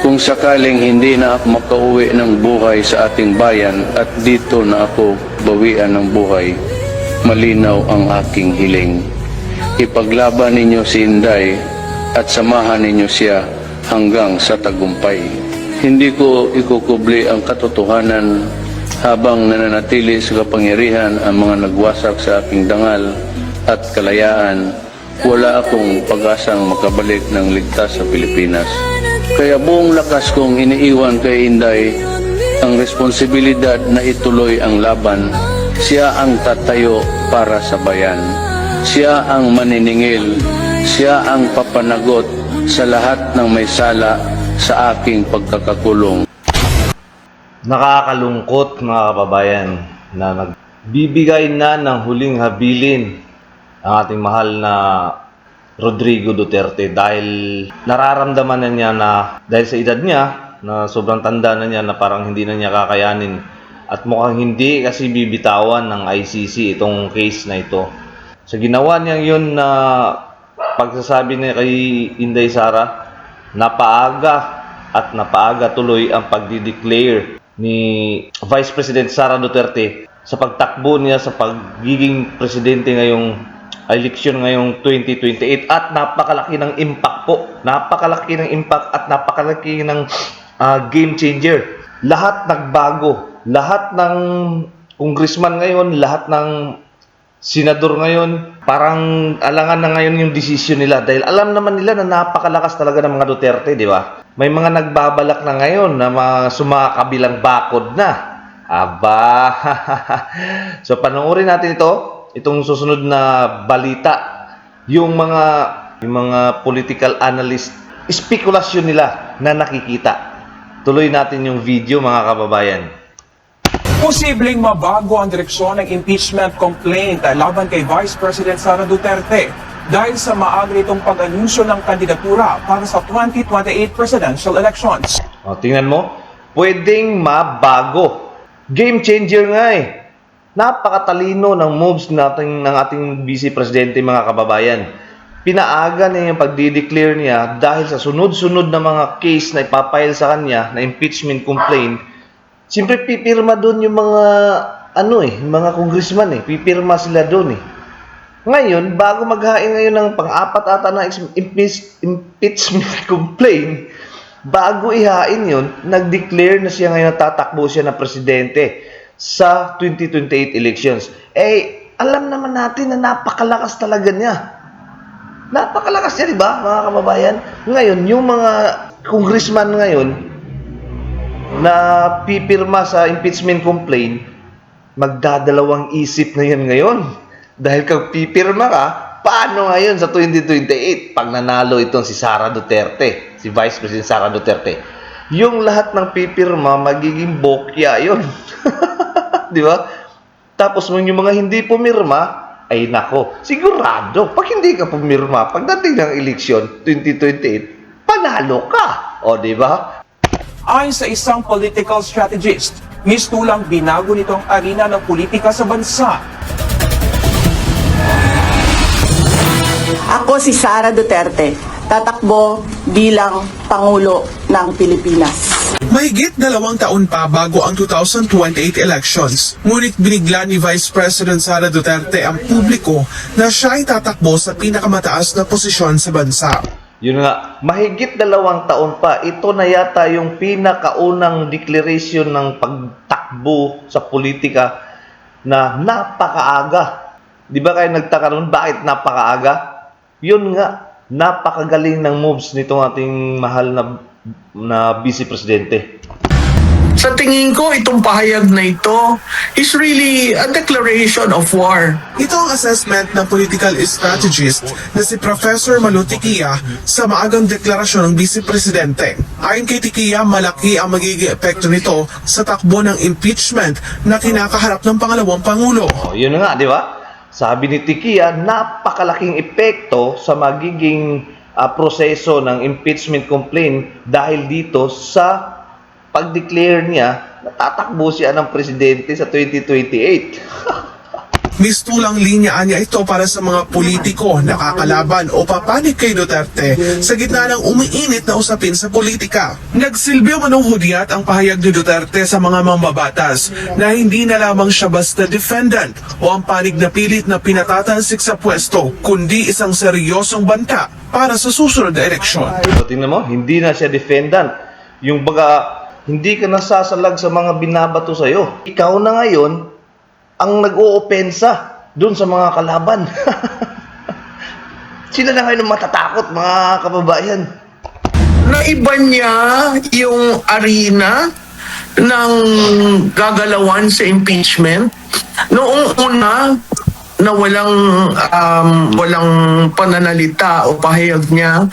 Kung sakaling hindi na ako makauwi ng buhay sa ating bayan at dito na ako bawian ng buhay, malinaw ang aking hiling. Ipaglaban ninyo si Inday at samahan ninyo siya hanggang sa tagumpay. Hindi ko ikukubli ang katotohanan habang nananatili sa kapangyarihan ang mga nagwasak sa aking dangal at kalayaan. Wala akong pag-asang makabalik ng ligtas sa Pilipinas. Kaya buong lakas kong iniiwan kay Inday ang responsibilidad na ituloy ang laban. Siya ang tatayo para sa bayan. Siya ang maniningil. Siya ang papanagot sa lahat ng may sala sa aking pagkakakulong. Nakakalungkot mga kababayan na nagbibigay na ng huling habilin ang ating mahal na Rodrigo Duterte dahil nararamdaman na niya na dahil sa edad niya na sobrang tanda na niya na parang hindi na niya kakayanin at mukhang hindi kasi bibitawan ng ICC itong case na ito. So ginawa niya yun na pagsasabi niya kay Inday Sara, napaaga tuloy ang pagdi-declare ni Vice President Sara Duterte sa pagtakbo niya sa pagiging presidente ngayong eleksyon ngayong 2028 at napakalaki ng impact po. Napakalaki ng impact at napakalaki ng game changer. Lahat nagbago. Lahat ng congressman ngayon, lahat ng senador ngayon, parang alangan na ngayon yung desisyon nila dahil alam naman nila na napakalakas talaga ng mga Duterte, di ba? May mga nagbabalak na ngayon na sumakabilang bakod na. Aba! So panoorin natin itong susunod na balita, yung mga political analyst, spekulasyon nila na nakikita. Tuloy natin yung video mga kababayan. Posibleng mabago ang direksyon ng impeachment complaint laban kay Vice President Sara Duterte dahil sa maaga itong pag-anunsyo ng kandidatura para sa 2028 presidential elections. O, tingnan mo, pwedeng mabago. Game changer nga eh. Napakatalino ng moves ng ating Vice Presidente mga kababayan. Pinaaga niya yung pagdi-declare niya dahil sa sunod-sunod na mga case na ipapile sa kanya na impeachment complaint. Siyempre pipirma doon yung mga congressman eh. Pipirma sila doon eh. Ngayon, bago maghain ngayon ng pang-apat ata na impeachment complaint, bago ihain yun, nag-declare na siya ngayon na tatakbo siya na presidente sa 2028 elections. Eh, alam naman natin na napakalakas talaga niya. Napakalakas niya, di ba, mga kababayan? Ngayon, yung mga congressman ngayon na pipirma sa impeachment complaint, magdadalawang isip na yan ngayon. Dahil kung pipirma ka, paano ngayon sa 2028 pag nanalo itong si Sara Duterte, si Vice President Sara Duterte? Yung lahat ng pipirma, magiging bokya yun. Di ba? Tapos yung mga hindi pumirma, ay nako, sigurado, pag hindi ka pumirma, pagdating ng eleksyon 2028, panalo ka. O, di ba? Ayon sa isang political strategist, mistulang binago nito ang arena ng politika sa bansa. Ako si Sara Duterte, tatakbo bilang Pangulo ng Pilipinas. Mahigit 2 taon pa bago ang 2028 elections, ngunit binigla ni Vice President Sara Duterte ang publiko na siya ay tatakbo sa pinakamataas na posisyon sa bansa. Yun nga, mahigit 2 taon pa, ito na yata yung pinakaunang declaration ng pagtakbo sa politika na napakaaga. Di ba kayo nagtaka naman, bakit napakaaga? Yun nga, napakagaling ng moves nitong ating mahal na Vice Presidente. Sa tingin ko, itong pahayag na ito is really a declaration of war. Ito ang assessment ng political strategist na si Professor Malu Tiquia sa maagang deklarasyon ng Vice Presidente. Ayon kay Tiquia, malaki ang magiging epekto nito sa takbo ng impeachment na kinakaharap ng pangalawang Pangulo. Oh, yun nga, di ba? Sabi ni Tiquia, napakalaking epekto sa magiging proseso ng impeachment complaint dahil dito sa pag-declare niya na tatakbo siya ng presidente sa 2028. Mistulang linya niya ito para sa mga politiko na kakalaban o papanig kay Duterte sa gitna ng umiinit na usapin sa politika. Nagsilbi manong hudyat ang pahayag ni Duterte sa mga mambabatas na hindi na lamang siya basta defendant o ang panig na pilit na pinatatalsik sa pwesto, kundi isang seryosong banta para sa susunod na eleksyon. So, tingnan mo, hindi na siya defendant. Yung baga, hindi ka nasasalag sa mga binabato sa'yo. Ikaw na ngayon ang nag-oopensa dun sa mga kalaban. Sila na ngayon ang matatakot, mga kababayan. Naiba niya yung arena ng gagalawan sa impeachment. Noong una, na walang pananalita o pahayag niya,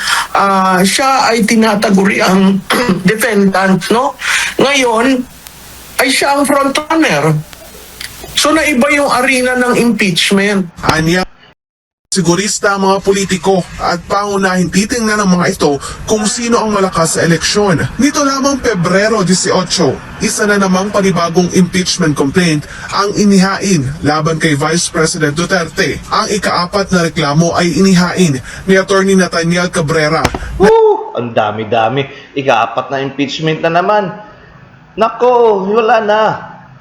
siya ay tinataguri ang defendant, no? Ngayon, ay siya ang frontrunner. So naiba yung arena ng impeachment. Anya, sigurista ang mga politiko at pangunahin titingnan ng mga ito kung sino ang malakas sa eleksyon. Nito lamang Pebrero 18, isa na namang panibagong impeachment complaint ang inihain laban kay Vice President Duterte. Ang ika-4 na reklamo ay inihain ni Attorney Nathaniel Cabrera. Ang dami-dami. Ika-4 na impeachment na naman. Nako, wala na.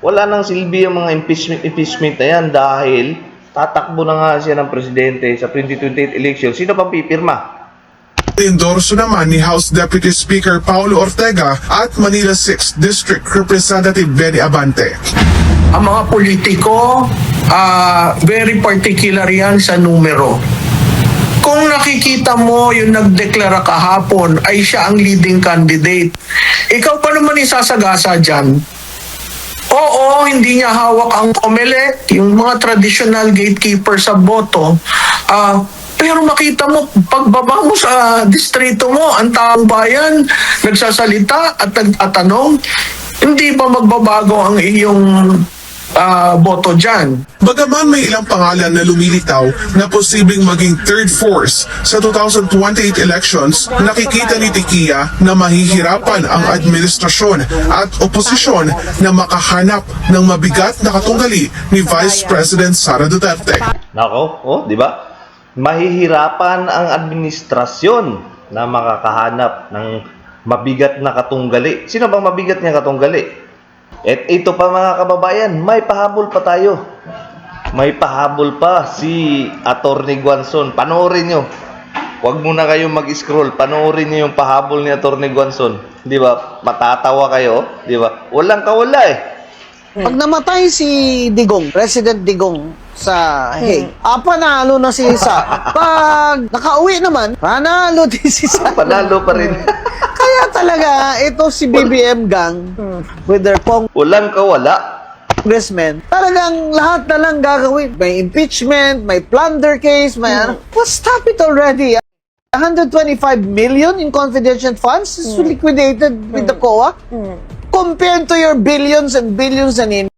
Wala nang silbi ang mga impeachment na yan dahil tatakbo na nga siya ng presidente sa 2028 election. Sino pang pipirma? Endorso naman ni House Deputy Speaker Paulo Ortega at Manila 6th District Representative Benny Abante. Ang mga politiko, very particular yan sa numero. Kung nakikita mo yung nagdeklara kahapon ay siya ang leading candidate, ikaw pa naman isasagasa dyan. Oo, hindi niya hawak ang COMELEC, yung mga traditional gatekeeper sa boto. Pero makita mo, pagbaba mo sa distrito mo, ang taong bayan nagsasalita at nagtatanong, hindi ba magbabago ang iyong boto dyan? Bagaman may ilang pangalan na lumilitaw na posibleng maging third force sa 2028 elections, nakikita ni Tiquia na mahihirapan ang administrasyon at oposisyon na makahanap ng mabigat na katunggali ni Vice President Sara Duterte. Nako, di ba? Mahihirapan ang administrasyon na makakahanap ng mabigat na katunggali. Sino bang mabigat niya katunggali? At ito pa mga kababayan, may pahabol pa tayo. May pahabol pa si Atty. Guanzon. Panoorin nyo. Huwag muna kayong mag-scroll. Panoorin nyo yung pahabol ni Atty. Guanzon. Di ba? Matatawa kayo. Di ba? Walang kawala eh. Pag namatay si Digong, President Digong sa Hague, panalo na si Sara. Pag nakauwi naman, panalo din si Sara. Panalo pa rin. Kaya talaga, ito si BBM gang with their Walang kawala. congressmen, talagang lahat na lang gagawin. May impeachment, may plunder case, may ano. Well, stop it already. 125 million in confidential funds is liquidated with the COA. Compared to your billions and billions and in